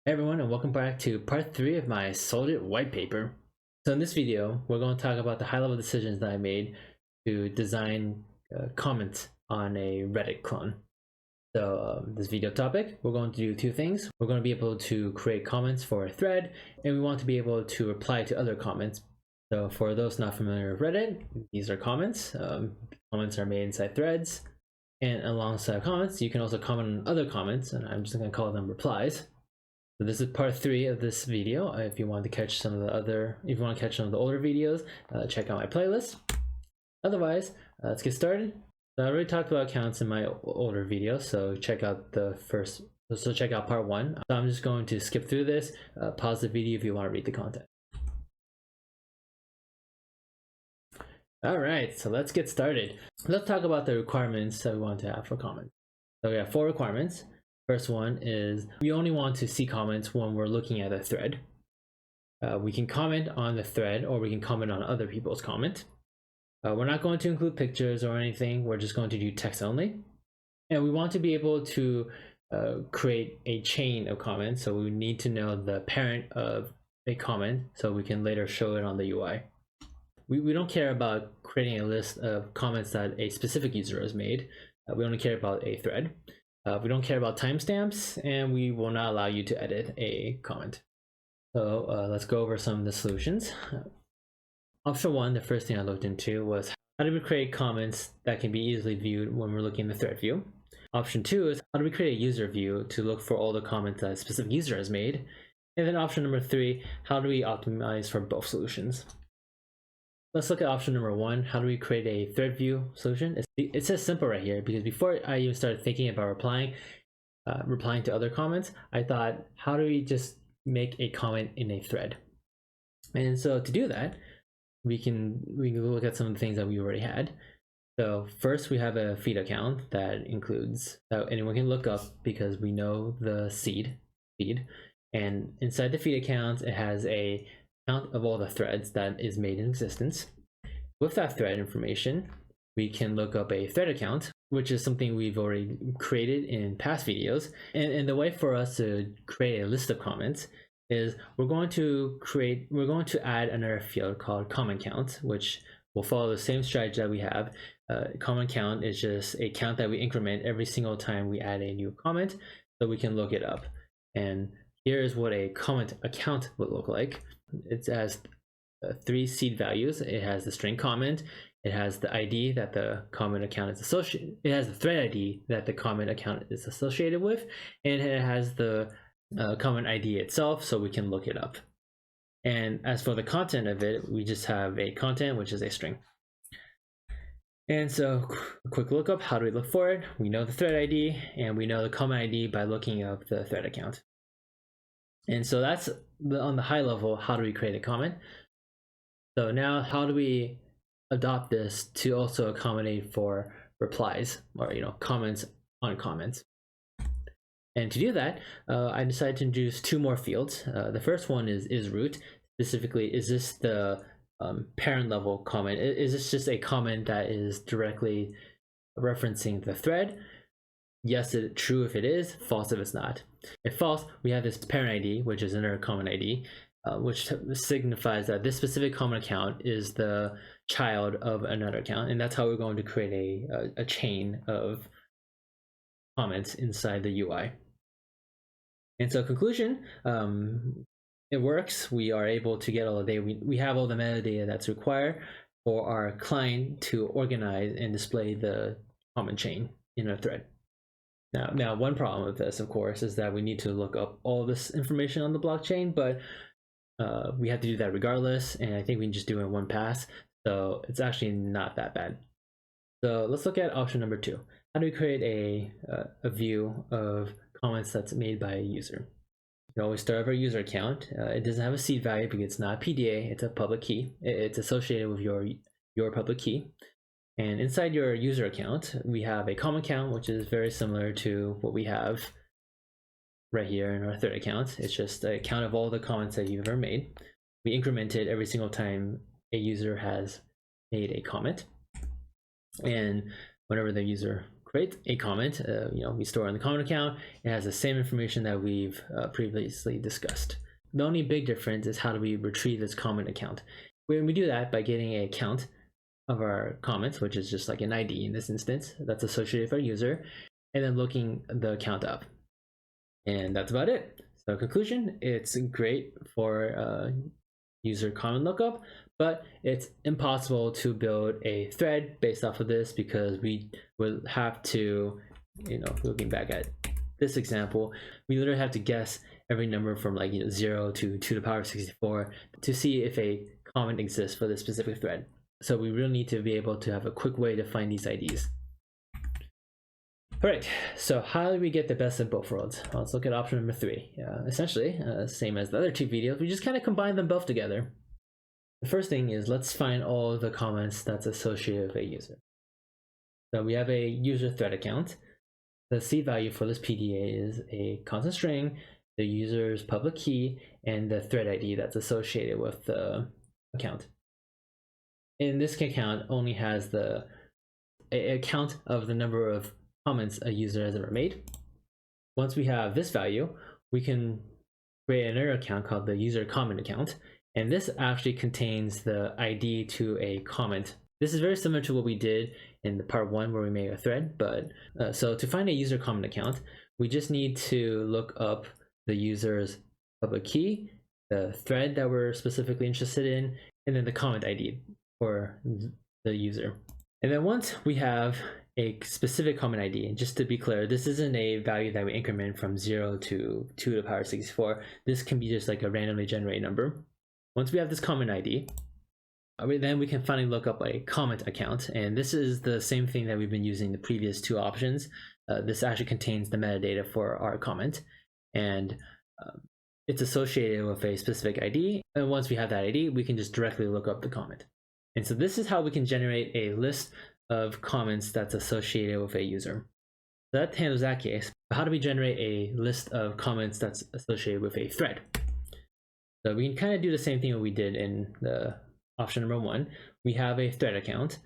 Hey everyone, and welcome back to part 3 of my Solid white paper. So in this video, we're going to talk about the high-level decisions that I made to design comments on a Reddit clone. So this video topic, we're going to do two things. We're going to be able to create comments for a thread, and we want to be able to reply to other comments. So for those not familiar with Reddit, these are comments. Comments are made inside threads, and alongside comments, you can also comment on other comments, and I'm just going to call them replies. So this is part 3 of this video. If you want to catch some of the older videos, check out my playlist. Otherwise, let's get started. So I already talked about accounts in my older videos, so check out part 1. So I'm just going to skip through this, pause the video if you want to read the content. Alright, so let's get started. Let's talk about the requirements that we want to have for comments. So we have 4 requirements. First one is we only want to see comments when we're looking at a thread. We can comment on the thread, or we can comment on other people's comment. We're not going to include pictures or anything. We're just going to do text only. And we want to be able to create a chain of comments. So we need to know the parent of a comment so we can later show it on the UI. We don't care about creating a list of comments that a specific user has made. We only care about a thread. We don't care about timestamps, and we will not allow you to edit a comment. So let's go over some of the solutions. Option 1, the first thing I looked into was how do we create comments that can be easily viewed when we're looking in the thread view. Option 2 is how do we create a user view to look for all the comments that a specific user has made. And then option number 3, how do we optimize for both solutions. Let's look at option number 1. How do we create a thread view solution? It says simple right here, because before I even started thinking about replying to other comments, I thought, how do we just make a comment in a thread? And so to do that, we can look at some of the things that we already had. So first, we have a feed account that includes that anyone can look up because we know the feed. And inside the feed account, it has a count of all the threads that is made in existence. With that thread information, we can look up a thread account, which is something we've already created in past videos. And the way for us to create a list of comments is we're going to add another field called comment count, which will follow the same strategy that we have. Comment count is just a count that we increment every single time we add a new comment, so we can look it up. And here is what a comment account would look like. It has 3 seed values. It has the string comment. It has the ID that the comment account is associated. It has the thread ID that the comment account is associated with, and it has the comment ID itself, so we can look it up. And as for the content of it, we just have a content, which is a string. And so, a quick lookup. How do we look for it? We know the thread ID, and we know the comment ID by looking up the thread account. And so that's on the high level, how do we create a comment? So now how do we adopt this to also accommodate for replies, or comments on comments? And to do that, I decided to introduce 2 more fields. The first one is root. Specifically, is this the parent level comment? Is this just a comment that is directly referencing the thread? Yes, true if it is, false if it's not. If false, we have this parent ID, which is another comment ID, which signifies that this specific comment account is the child of another account, and that's how we're going to create a chain of comments inside the UI. And so conclusion, it works. We are able to get all the data. We have all the metadata that's required for our client to organize and display the comment chain in a thread. Now, one problem with this, of course, is that we need to look up all this information on the blockchain, but we have to do that regardless, and I think we can just do it in one pass, so it's actually not that bad. So let's look at option number 2. How do we create a view of comments that's made by a user? You can always start with our user account. It doesn't have a seed value because it's not a PDA, it's a public key. It's associated with your public key. And inside your user account, we have a comment count, which is very similar to what we have right here in our thread account. It's just a count of all the comments that you've ever made. We increment it every single time a user has made a comment. And whenever the user create a comment, we store in the comment account. It has the same information that we've previously discussed. The only big difference is how do we retrieve this comment account. When we do that by getting a count of our comments, which is just like an ID in this instance that's associated with our user, and then looking the account up. And that's about it. So conclusion, it's great for user comment lookup, but it's impossible to build a thread based off of this because we will have to, looking back at this example, we literally have to guess every number from like 0 to 2 to the power of 64 to see if a comment exists for this specific thread. So we really need to be able to have a quick way to find these IDs. All right, so how do we get the best of both worlds? Well, let's look at option number 3. Essentially, same as the other two videos, we just kind of combine them both together. The first thing is let's find all the comments that's associated with a user. So we have a user thread account. The seed value for this PDA is a constant string, the user's public key, and the thread ID that's associated with the account. And this account only has a count of the number of comments a user has ever made. Once we have this value, we can create another account called the user comment account, and this actually contains the ID to a comment. This is very similar to what we did in the part 1 where we made a thread, but so to find a user comment account, we just need to look up the user's public key, the thread that we're specifically interested in, and then the comment ID for the user. And then once we have a specific comment ID, and just to be clear, this isn't a value that we increment from 0 to 2 to the power 64. This can be just like a randomly generated number. Once we have this comment ID, then we can finally look up a comment account. And this is the same thing that we've been using the previous two options. This actually contains the metadata for our comment. And it's associated with a specific ID. And once we have that ID, we can just directly look up the comment. And so this is how we can generate a list of comments that's associated with a user. So that handles that case. But how do we generate a list of comments that's associated with a thread? So we can kind of do the same thing that we did in the option number 1. We have a thread account,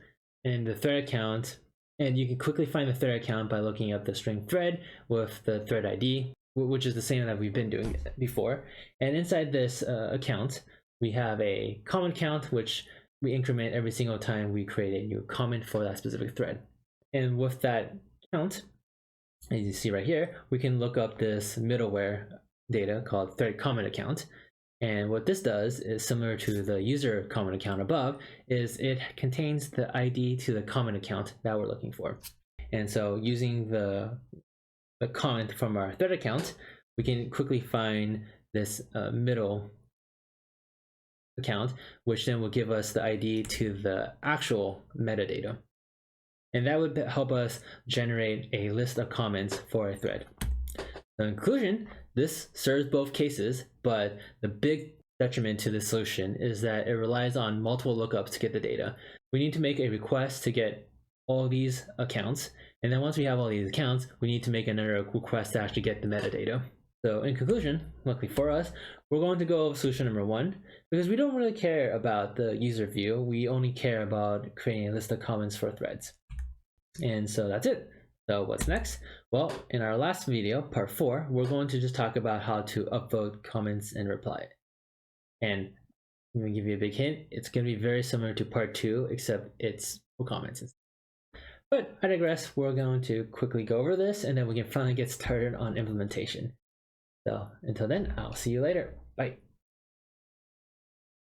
and the thread account, and you can quickly find the thread account by looking up the string thread with the thread ID, which is the same that we've been doing before. And inside this account, we have a comment count, which we increment every single time we create a new comment for that specific thread. And with that count, as you see right here, we can look up this middleware data called thread comment account. And what this does is similar to the user comment account above, is it contains the ID to the comment account that we're looking for. And so using the comment from our thread account, we can quickly find this middle account, which then will give us the ID to the actual metadata. And that would help us generate a list of comments for a thread. The conclusion, this serves both cases, but the big detriment to this solution is that it relies on multiple lookups to get the data. We need to make a request to get all these accounts, and then once we have all these accounts, we need to make another request to actually get the metadata. So in conclusion, luckily for us, we're going to go with solution number 1, because we don't really care about the user view. We only care about creating a list of comments for threads. And so that's it. So what's next? Well, in our last video, part 4, we're going to just talk about how to upvote comments and reply. And I'm going to give you a big hint. It's going to be very similar to part 2, except it's for comments. But I digress. We're going to quickly go over this, and then we can finally get started on implementation. So until then, I'll see you later. Bye.